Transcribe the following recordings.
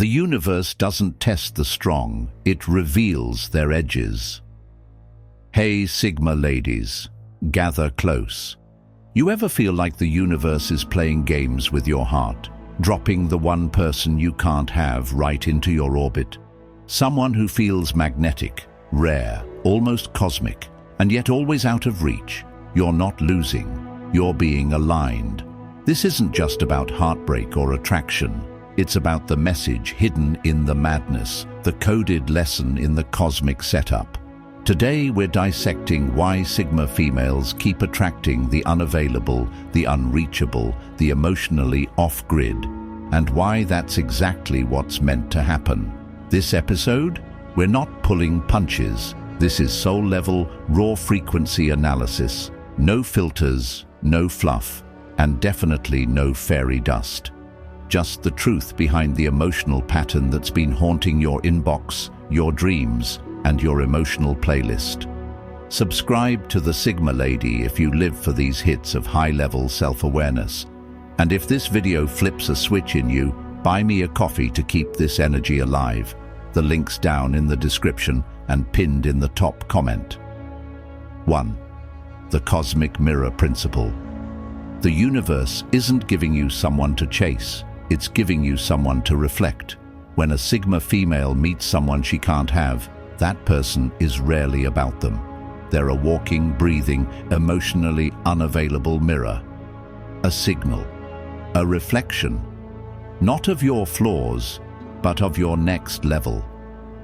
The universe doesn't test the strong, it reveals their edges. Hey Sigma ladies, gather close. You ever feel like the universe is playing games with your heart, dropping the one person you can't have right into your orbit? Someone who feels magnetic, rare, almost cosmic, and yet always out of reach. You're not losing, you're being aligned. This isn't just about heartbreak or attraction. It's about the message hidden in the madness, the coded lesson in the cosmic setup. Today we're dissecting why Sigma females keep attracting the unavailable, the unreachable, the emotionally off-grid, and why that's exactly what's meant to happen. This episode, we're not pulling punches. This is soul-level, raw-frequency analysis. No filters, no fluff, and definitely no fairy dust. Just the truth behind the emotional pattern that's been haunting your inbox, your dreams, and your emotional playlist. Subscribe to the Sigma Lady if you live for these hits of high-level self-awareness. And if this video flips a switch in you, buy me a coffee to keep this energy alive. The link's down in the description and pinned in the top comment. 1. The Cosmic Mirror Principle. The universe isn't giving you someone to chase. It's giving you someone to reflect. When a Sigma female meets someone she can't have, that person is rarely about them. They're a walking, breathing, emotionally unavailable mirror. A signal. A reflection. Not of your flaws, but of your next level.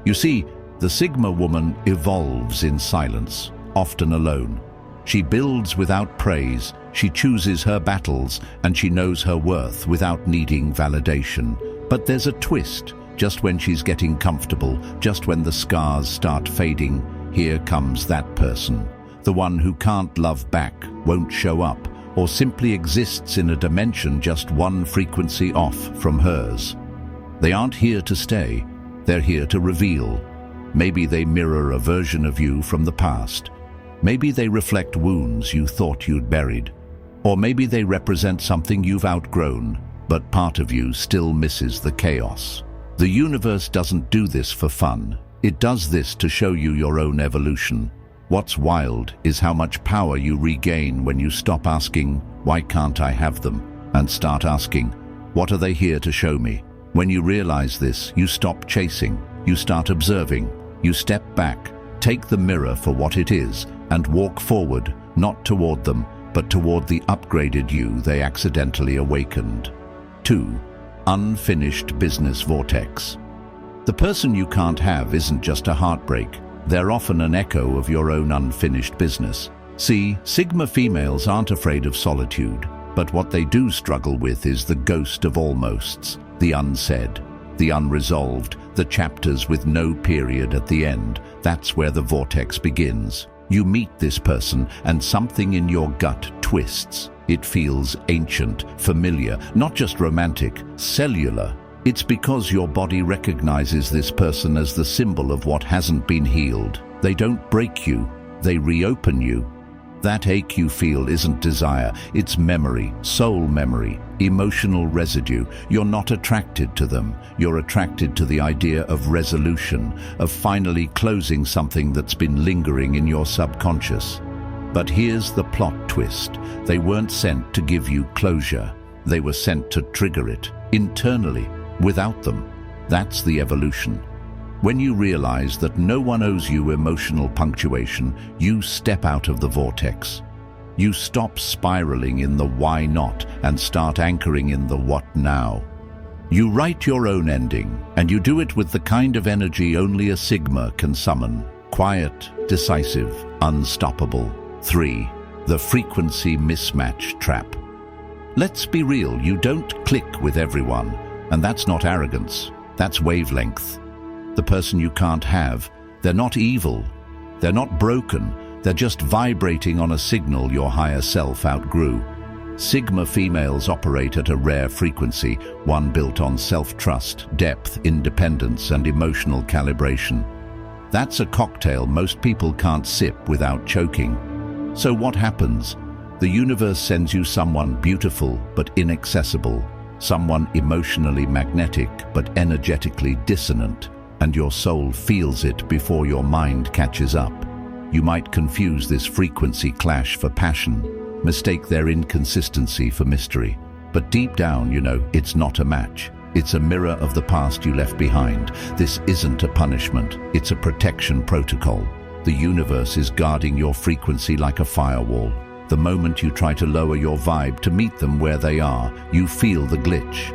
You see, the Sigma woman evolves in silence, often alone. She builds without praise, she chooses her battles, and she knows her worth without needing validation. But there's a twist. Just when she's getting comfortable, just when the scars start fading, here comes that person. The one who can't love back, won't show up, or simply exists in a dimension just one frequency off from hers. They aren't here to stay, they're here to reveal. Maybe they mirror a version of you from the past. Maybe they reflect wounds you thought you'd buried. Or maybe they represent something you've outgrown, but part of you still misses the chaos. The universe doesn't do this for fun. It does this to show you your own evolution. What's wild is how much power you regain when you stop asking, "Why can't I have them?" and start asking, "What are they here to show me?" When you realize this, you stop chasing, you start observing, you step back, take the mirror for what it is, and walk forward, not toward them, but toward the upgraded you they accidentally awakened. 2. Unfinished business vortex. The person you can't have isn't just a heartbreak. They're often an echo of your own unfinished business. See, Sigma females aren't afraid of solitude, but what they do struggle with is the ghost of almosts, the unsaid, the unresolved, the chapters with no period at the end. That's where the vortex begins. You meet this person and something in your gut twists. It feels ancient, familiar, not just romantic, cellular. It's because your body recognizes this person as the symbol of what hasn't been healed. They don't break you, they reopen you. That ache you feel isn't desire, it's memory, soul memory, emotional residue. You're not attracted to them, you're attracted to the idea of resolution, of finally closing something that's been lingering in your subconscious. But here's the plot twist. They weren't sent to give you closure. They were sent to trigger it, internally, without them. That's the evolution. When you realize that no one owes you emotional punctuation, you step out of the vortex. You stop spiraling in the why not and start anchoring in the what now. You write your own ending, and you do it with the kind of energy only a Sigma can summon. Quiet, decisive, unstoppable. 3. The frequency mismatch trap. Let's be real, you don't click with everyone, and that's not arrogance, that's wavelength. The person you can't have, they're not evil, they're not broken, they're just vibrating on a signal your higher self outgrew. Sigma females operate at a rare frequency, one built on self-trust, depth, independence, and emotional calibration. That's a cocktail most people can't sip without choking. So what happens? The universe sends you someone beautiful but inaccessible, someone emotionally magnetic but energetically dissonant, and your soul feels it before your mind catches up. You might confuse this frequency clash for passion, mistake their inconsistency for mystery. But deep down, you know, it's not a match. It's a mirror of the past you left behind. This isn't a punishment, it's a protection protocol. The universe is guarding your frequency like a firewall. The moment you try to lower your vibe to meet them where they are, you feel the glitch.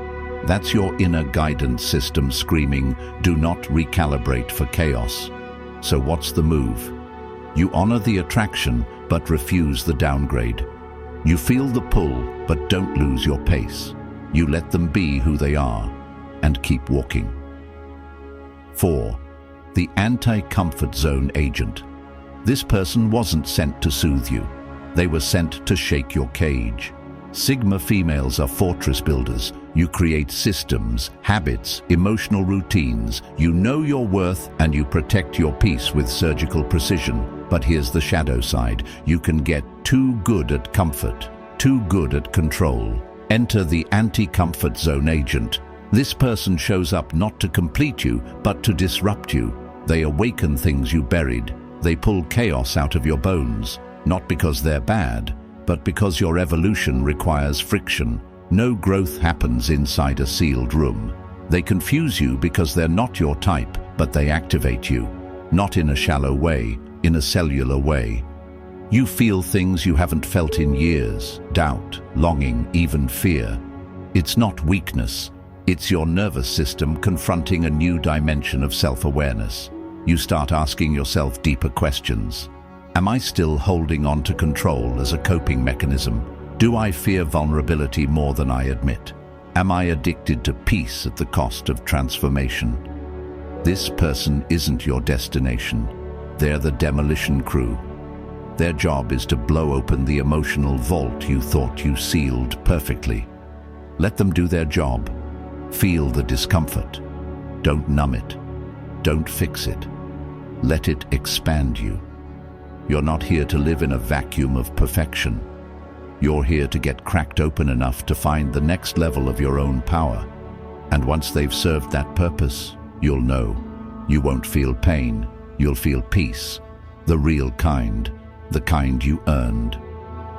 That's your inner guidance system screaming, "Do not recalibrate for chaos." So what's the move? You honor the attraction, but refuse the downgrade. You feel the pull, but don't lose your pace. You let them be who they are, and keep walking. 4. The anti-comfort zone agent. This person wasn't sent to soothe you. They were sent to shake your cage. Sigma females are fortress builders. You create systems, habits, emotional routines. You know your worth and you protect your peace with surgical precision. But here's the shadow side. You can get too good at comfort, too good at control. Enter the anti-comfort zone agent. This person shows up not to complete you, but to disrupt you. They awaken things you buried. They pull chaos out of your bones. Not because they're bad, but because your evolution requires friction. No growth happens inside a sealed room. They confuse you because they're not your type, but they activate you. Not in a shallow way, in a cellular way. You feel things you haven't felt in years, doubt, longing, even fear. It's not weakness. It's your nervous system confronting a new dimension of self-awareness. You start asking yourself deeper questions. Am I still holding on to control as a coping mechanism? Do I fear vulnerability more than I admit? Am I addicted to peace at the cost of transformation? This person isn't your destination. They're the demolition crew. Their job is to blow open the emotional vault you thought you sealed perfectly. Let them do their job. Feel the discomfort. Don't numb it. Don't fix it. Let it expand you. You're not here to live in a vacuum of perfection. You're here to get cracked open enough to find the next level of your own power. And once they've served that purpose, you'll know. You won't feel pain. You'll feel peace. The real kind. The kind you earned.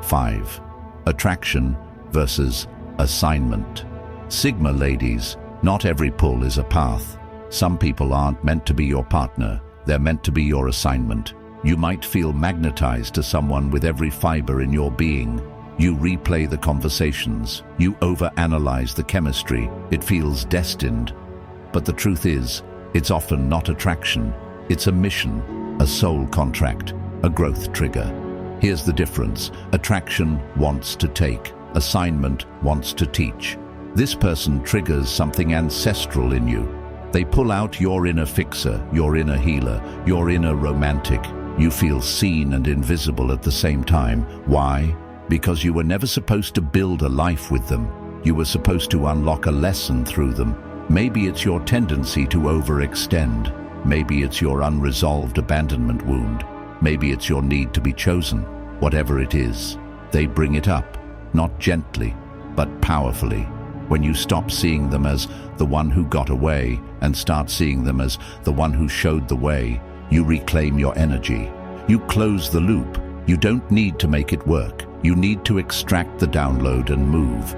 5. Attraction versus assignment. Sigma ladies, not every pull is a path. Some people aren't meant to be your partner. They're meant to be your assignment. You might feel magnetized to someone with every fiber in your being. You replay the conversations. You overanalyze the chemistry. It feels destined. But the truth is, it's often not attraction. It's a mission, a soul contract, a growth trigger. Here's the difference. Attraction wants to take. Assignment wants to teach. This person triggers something ancestral in you. They pull out your inner fixer, your inner healer, your inner romantic. You feel seen and invisible at the same time. Why? Because you were never supposed to build a life with them. You were supposed to unlock a lesson through them. Maybe it's your tendency to overextend. Maybe it's your unresolved abandonment wound. Maybe it's your need to be chosen. Whatever it is, they bring it up, not gently, but powerfully. When you stop seeing them as the one who got away and start seeing them as the one who showed the way, you reclaim your energy. You close the loop. You don't need to make it work. You need to extract the download and move.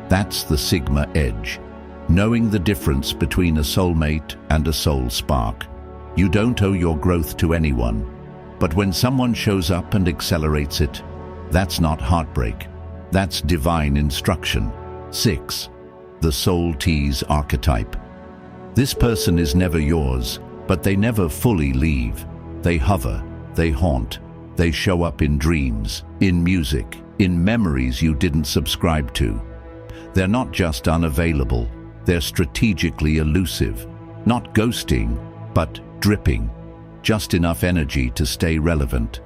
That's the Sigma edge. Knowing the difference between a soulmate and a soul spark. You don't owe your growth to anyone. But when someone shows up and accelerates it, that's not heartbreak. That's divine instruction. 6. The soul tease archetype. This person is never yours, but they never fully leave. They hover, they haunt, they show up in dreams, in music, in memories you didn't subscribe to. They're not just unavailable, they're strategically elusive. Not ghosting, but dripping. Just enough energy to stay relevant.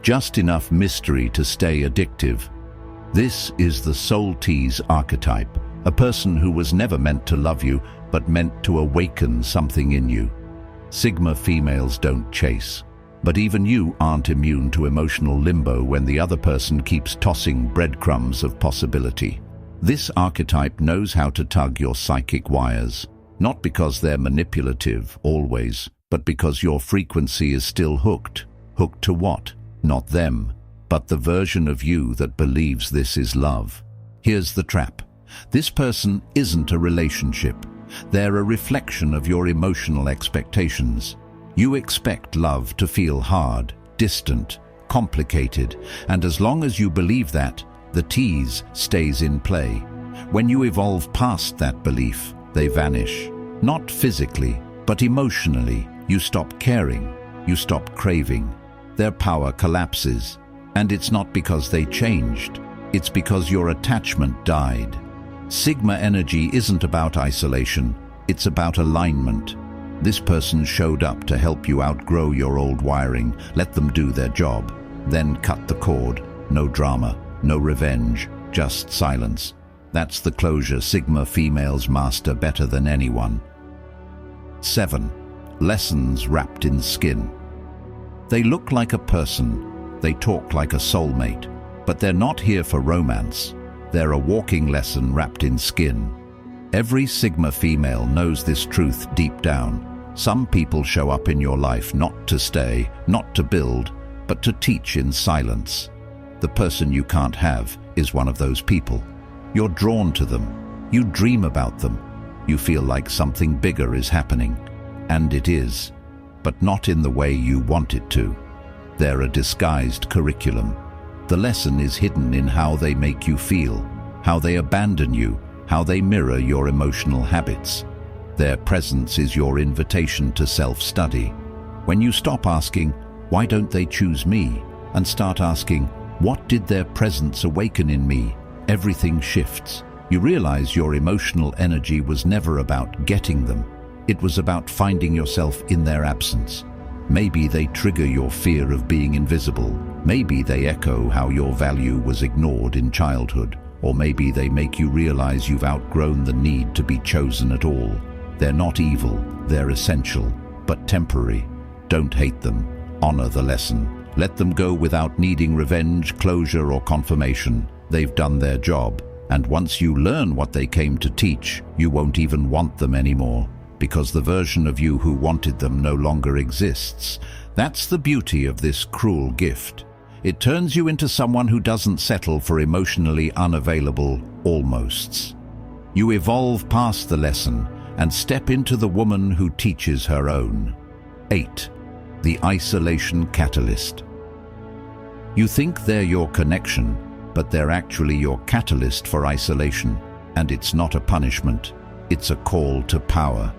Just enough mystery to stay addictive. This is the soul tease archetype, a person who was never meant to love you, but meant to awaken something in you. Sigma females don't chase, but even you aren't immune to emotional limbo when the other person keeps tossing breadcrumbs of possibility. This archetype knows how to tug your psychic wires, not because they're manipulative always, but because your frequency is still hooked. Hooked to what? Not them, but the version of you that believes this is love. Here's the trap. This person isn't a relationship. They're a reflection of your emotional expectations. You expect love to feel hard, distant, complicated, and as long as you believe that, the tease stays in play. When you evolve past that belief, they vanish. Not physically, but emotionally. You stop caring. You stop craving. Their power collapses. And it's not because they changed. It's because your attachment died. Sigma energy isn't about isolation. It's about alignment. This person showed up to help you outgrow your old wiring. Let them do their job. Then cut the cord. No drama, no revenge, just silence. That's the closure Sigma females master better than anyone. 7. Lessons wrapped in skin. They look like a person. They talk like a soulmate. But they're not here for romance. They're a walking lesson wrapped in skin. Every Sigma female knows this truth deep down. Some people show up in your life not to stay, not to build, but to teach in silence. The person you can't have is one of those people. You're drawn to them. You dream about them. You feel like something bigger is happening. And it is. But not in the way you want it to. They're a disguised curriculum. The lesson is hidden in how they make you feel, how they abandon you, how they mirror your emotional habits. Their presence is your invitation to self-study. When you stop asking, "Why don't they choose me?" and start asking, "What did their presence awaken in me?" everything shifts. You realize your emotional energy was never about getting them. It was about finding yourself in their absence. Maybe they trigger your fear of being invisible. Maybe they echo how your value was ignored in childhood. Or maybe they make you realize you've outgrown the need to be chosen at all. They're not evil, they're essential, but temporary. Don't hate them. Honor the lesson. Let them go without needing revenge, closure, or confirmation. They've done their job. And once you learn what they came to teach, you won't even want them anymore, because the version of you who wanted them no longer exists. That's the beauty of this cruel gift. It turns you into someone who doesn't settle for emotionally unavailable almosts. You evolve past the lesson and step into the woman who teaches her own. 8. The isolation catalyst. You think they're your connection, but they're actually your catalyst for isolation. And it's not a punishment, it's a call to power.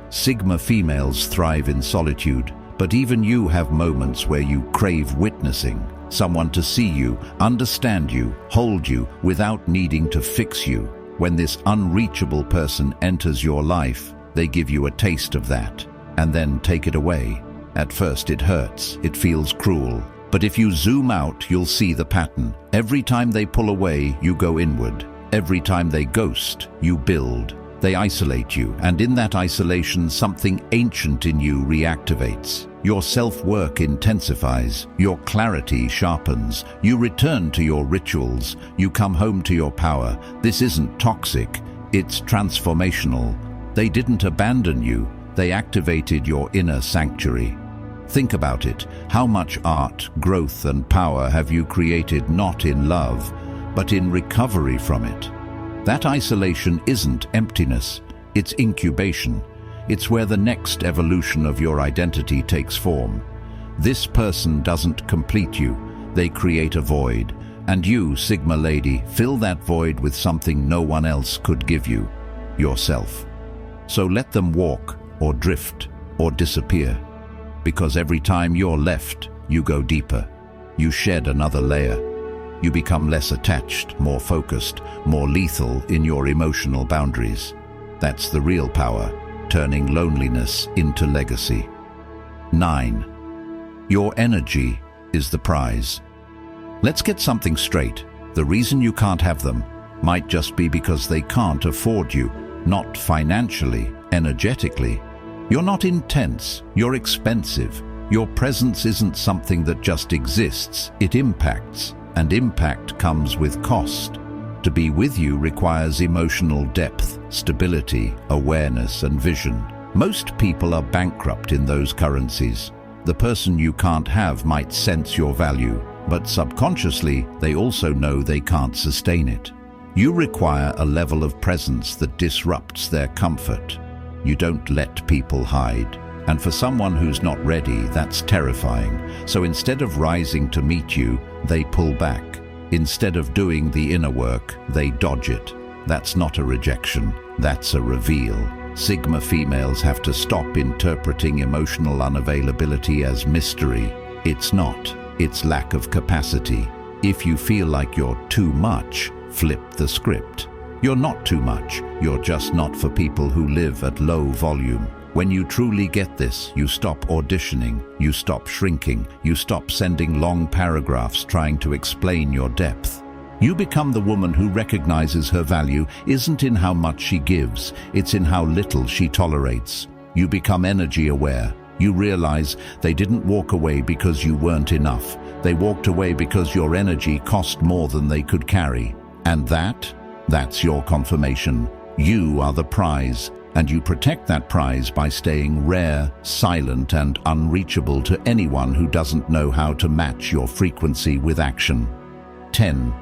Sigma females thrive in solitude, but even you have moments where you crave witnessing. Someone to see you, understand you, hold you, without needing to fix you. When this unreachable person enters your life, they give you a taste of that, and then take it away. At first it hurts, it feels cruel. But if you zoom out, you'll see the pattern. Every time they pull away, you go inward. Every time they ghost, you build. They isolate you, and in that isolation, something ancient in you reactivates. Your self-work intensifies, your clarity sharpens, you return to your rituals, you come home to your power. This isn't toxic, it's transformational. They didn't abandon you, they activated your inner sanctuary. Think about it. How much art, growth, and power have you created not in love, but in recovery from it? That isolation isn't emptiness, it's incubation. It's where the next evolution of your identity takes form. This person doesn't complete you, they create a void. And you, Sigma lady, fill that void with something no one else could give you, yourself. So let them walk, or drift, or disappear. Because every time you're left, you go deeper. You shed another layer. You become less attached, more focused, more lethal in your emotional boundaries. That's the real power, turning loneliness into legacy. 9. Your energy is the prize. Let's get something straight. The reason you can't have them might just be because they can't afford you, not financially, energetically. You're not intense, you're expensive. Your presence isn't something that just exists, it impacts. And impact comes with cost. To be with you requires emotional depth, stability, awareness, and vision. Most people are bankrupt in those currencies. The person you can't have might sense your value, but subconsciously they also know they can't sustain it. You require a level of presence that disrupts their comfort. You don't let people hide. And for someone who's not ready, that's terrifying. So instead of rising to meet you, they pull back. Instead of doing the inner work, they dodge it. That's not a rejection, that's a reveal. Sigma females have to stop interpreting emotional unavailability as mystery. It's not. It's lack of capacity. If you feel like you're too much, flip the script. You're not too much. You're just not for people who live at low volume. When you truly get this, you stop auditioning, you stop shrinking, you stop sending long paragraphs trying to explain your depth. You become the woman who recognizes her value isn't in how much she gives, it's in how little she tolerates. You become energy aware. You realize they didn't walk away because you weren't enough. They walked away because your energy cost more than they could carry. And that's your confirmation. You are the prize. And you protect that prize by staying rare, silent, and unreachable to anyone who doesn't know how to match your frequency with action. 10.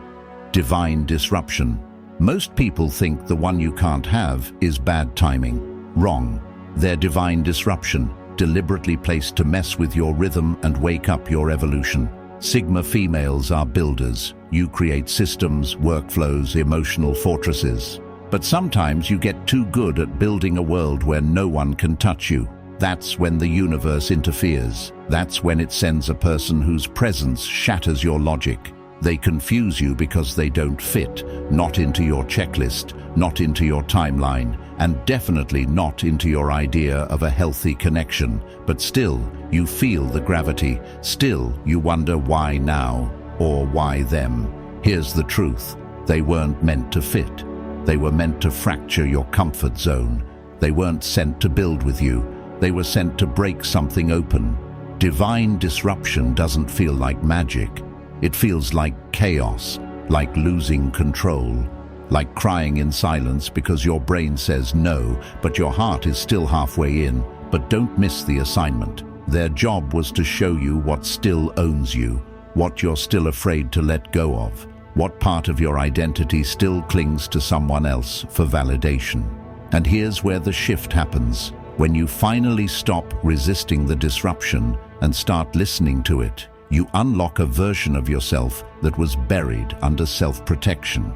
Divine disruption. Most people think the one you can't have is bad timing. Wrong. They're divine disruption, deliberately placed to mess with your rhythm and wake up your evolution. Sigma females are builders. You create systems, workflows, emotional fortresses. But sometimes you get too good at building a world where no one can touch you. That's when the universe interferes. That's when it sends a person whose presence shatters your logic. They confuse you because they don't fit, not into your checklist, not into your timeline, and definitely not into your idea of a healthy connection. But still, you feel the gravity. Still, you wonder why now, or why them. Here's the truth. They weren't meant to fit. They were meant to fracture your comfort zone. They weren't sent to build with you. They were sent to break something open. Divine disruption doesn't feel like magic. It feels like chaos, like losing control, like crying in silence because your brain says no, but your heart is still halfway in. But don't miss the assignment. Their job was to show you what still owns you, what you're still afraid to let go of. What part of your identity still clings to someone else for validation? And here's where the shift happens. When you finally stop resisting the disruption and start listening to it, you unlock a version of yourself that was buried under self-protection.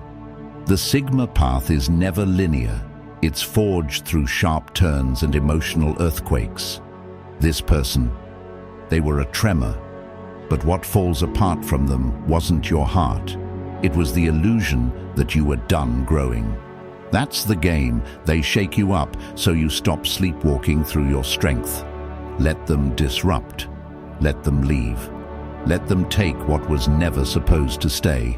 The Sigma path is never linear. It's forged through sharp turns and emotional earthquakes. This person, they were a tremor. But what falls apart from them wasn't your heart. It was the illusion that you were done growing. That's the game. They shake you up so you stop sleepwalking through your strength. Let them disrupt. Let them leave. Let them take what was never supposed to stay.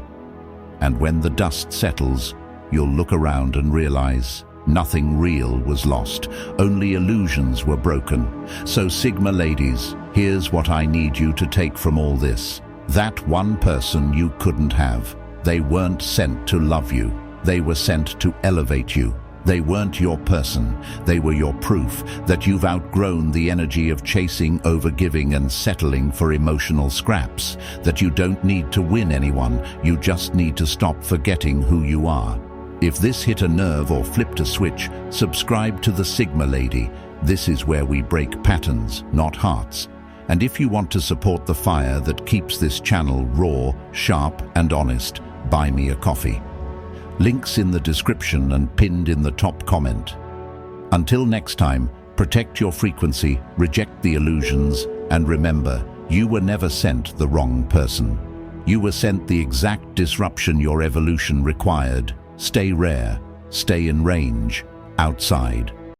And when the dust settles, you'll look around and realize nothing real was lost. Only illusions were broken. So Sigma ladies, here's what I need you to take from all this. That one person you couldn't have. They weren't sent to love you. They were sent to elevate you. They weren't your person. They were your proof that you've outgrown the energy of chasing, overgiving, and settling for emotional scraps. That you don't need to win anyone. You just need to stop forgetting who you are. If this hit a nerve or flipped a switch, subscribe to the Sigma Lady. This is where we break patterns, not hearts. And if you want to support the fire that keeps this channel raw, sharp, and honest, buy me a coffee. Links in the description and pinned in the top comment. Until next time, protect your frequency, reject the illusions, and remember, you were never sent the wrong person. You were sent the exact disruption your evolution required. Stay rare, stay in range, outside.